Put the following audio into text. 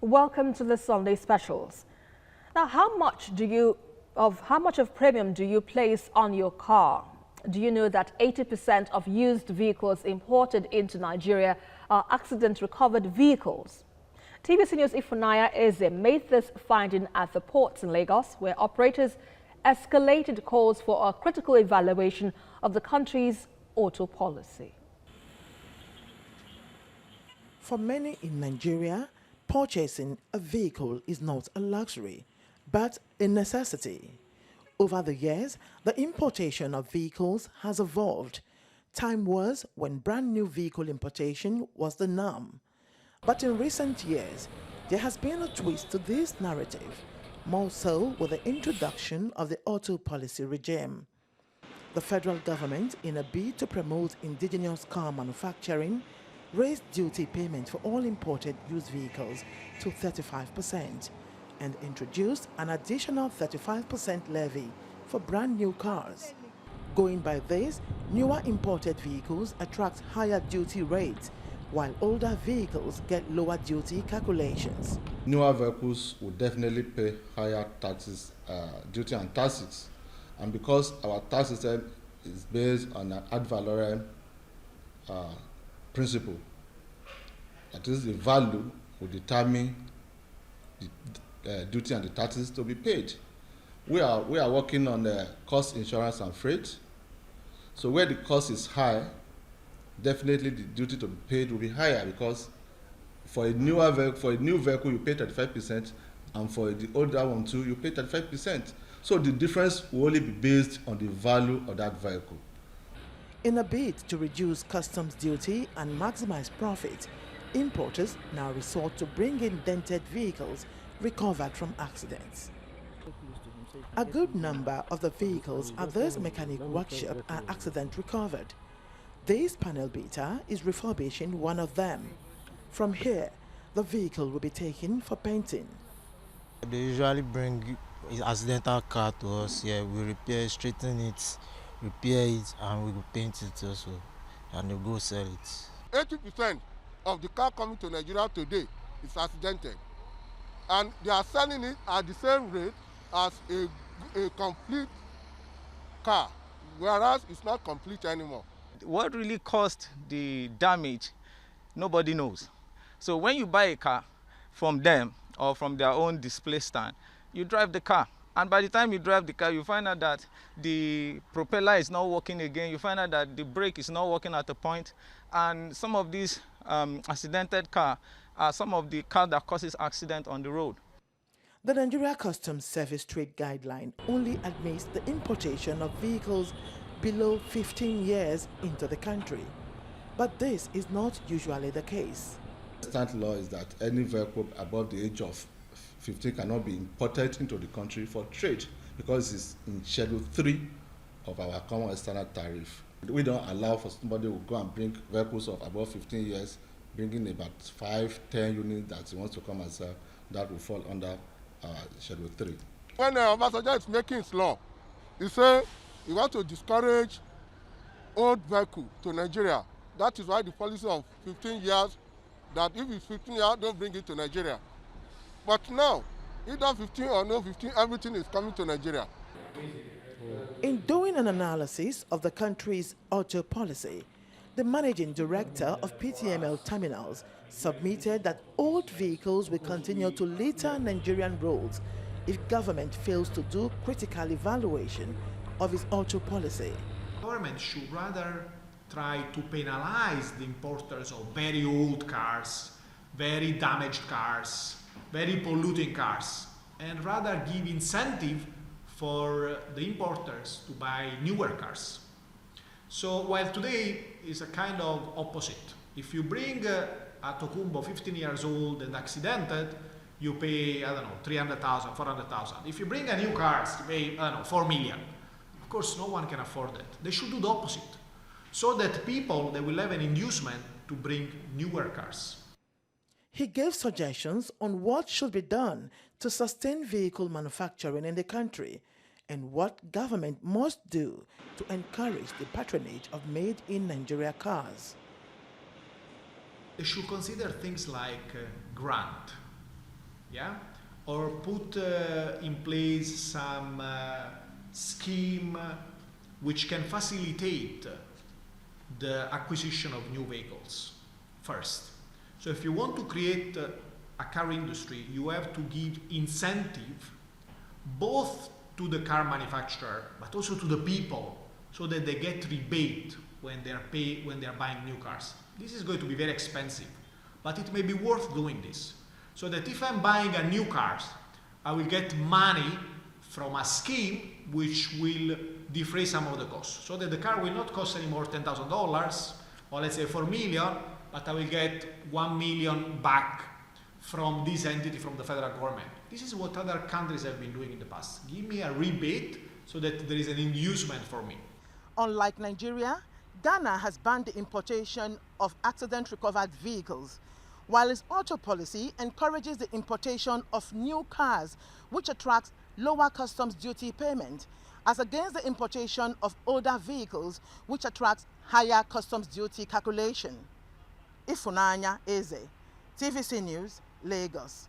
Welcome to the Sunday Specials. Now, how much of premium do you place on your car? Do you know that 80% of used vehicles imported into Nigeria are accident-recovered vehicles? TVC News Ifunanya Eze made this finding at the ports in Lagos, where operators escalated calls for a critical evaluation of the country's auto policy. For many in Nigeria, purchasing a vehicle is not a luxury, but a necessity. Over the years, the importation of vehicles has evolved. Time was when brand new vehicle importation was the norm. But in recent years, there has been a twist to this narrative, more so with the introduction of the auto policy regime. The federal government, in a bid to promote indigenous car manufacturing, raised duty payment for all imported used vehicles to 35% and introduced an additional 35% levy for brand new cars. Going by this, newer imported vehicles attract higher duty rates, while older vehicles get lower duty calculations. Newer vehicles will definitely pay higher taxes, duty and taxes. And because our tax system is based on an ad valorem principle, that is, the value will determine the duty and the taxes to be paid. We are working on the cost, insurance and freight. So where the cost is high, definitely the duty to be paid will be higher, because for a new vehicle you pay 35%, and for the older one too you pay 35%. So the difference will only be based on the value of that vehicle. In a bid to reduce customs duty and maximize profit, importers now resort to bring in dented vehicles recovered from accidents. A good number of the vehicles at this mechanic workshop are accident recovered. This panel beater is refurbishing one of them. From here, the vehicle will be taken for painting. They usually bring accidental car to us here. We repair, straighten it, repair it, and we will paint it also, and they go sell it. 80% of the car coming to Nigeria today is accidented, and they are selling it at the same rate as a complete car, whereas it's not complete anymore. What really caused the damage, nobody knows. So when you buy a car from them or from their own display stand, you drive the car, and by the time you drive the car, you find out that the propeller is not working again. You find out that the brake is not working at a point, and some of these accidented cars are some of the cars that causes accident on the road. The Nigeria Customs Service Trade Guideline only admits the importation of vehicles below 15 years into the country. But this is not usually the case. The state law is that any vehicle above the age of 15 cannot be imported into the country for trade, because it's in Schedule 3 of our Common External Tariff. We don't allow for somebody who go and bring vehicles of above 15 years, bringing about 5-10 units that he wants to come and sell. That will fall under Schedule 3. When Obasanjo is making his law, he said he wants to discourage old vehicle to Nigeria. That is why the policy of 15 years, that if it's 15 years, don't bring it to Nigeria. But now, either 15 or no 15, everything is coming to Nigeria. In doing an analysis of the country's auto policy, the managing director of PTML Terminals submitted that old vehicles will continue to litter Nigerian roads if government fails to do critical evaluation of its auto policy. Government should rather try to penalize the importers of very old cars, very damaged cars, very polluting cars, and rather give incentive for the importers to buy newer cars. So while today is a kind of opposite. If you bring a Tokumbo 15 years old and accidented, you pay, I don't know, 300,000, 400,000. If you bring a new car, you pay, I don't know, 4 million. Of course, no one can afford that. They should do the opposite, so that people, they will have an inducement to bring newer cars. He gave suggestions on what should be done to sustain vehicle manufacturing in the country and what government must do to encourage the patronage of made-in-Nigeria cars. They should consider things like grant. yeah, or put in place some scheme which can facilitate the acquisition of new vehicles first. So if you want to create a car industry, you have to give incentive both to the car manufacturer but also to the people, so that they get rebate when they're buying new cars. This is going to be very expensive, but it may be worth doing this, so that if I'm buying a new car, I will get money from a scheme which will defray some of the costs, so that the car will not cost anymore $10,000 or let's say 4 million, but I will get 1 million back from this entity, from the federal government. This is what other countries have been doing in the past. Give me a rebate so that there is an inducement for me. Unlike Nigeria, Ghana has banned the importation of accident-recovered vehicles, while its auto policy encourages the importation of new cars, which attracts lower customs duty payment, as against the importation of older vehicles, which attracts higher customs duty calculation. Ifunanya Eze, TVC News, Lagos.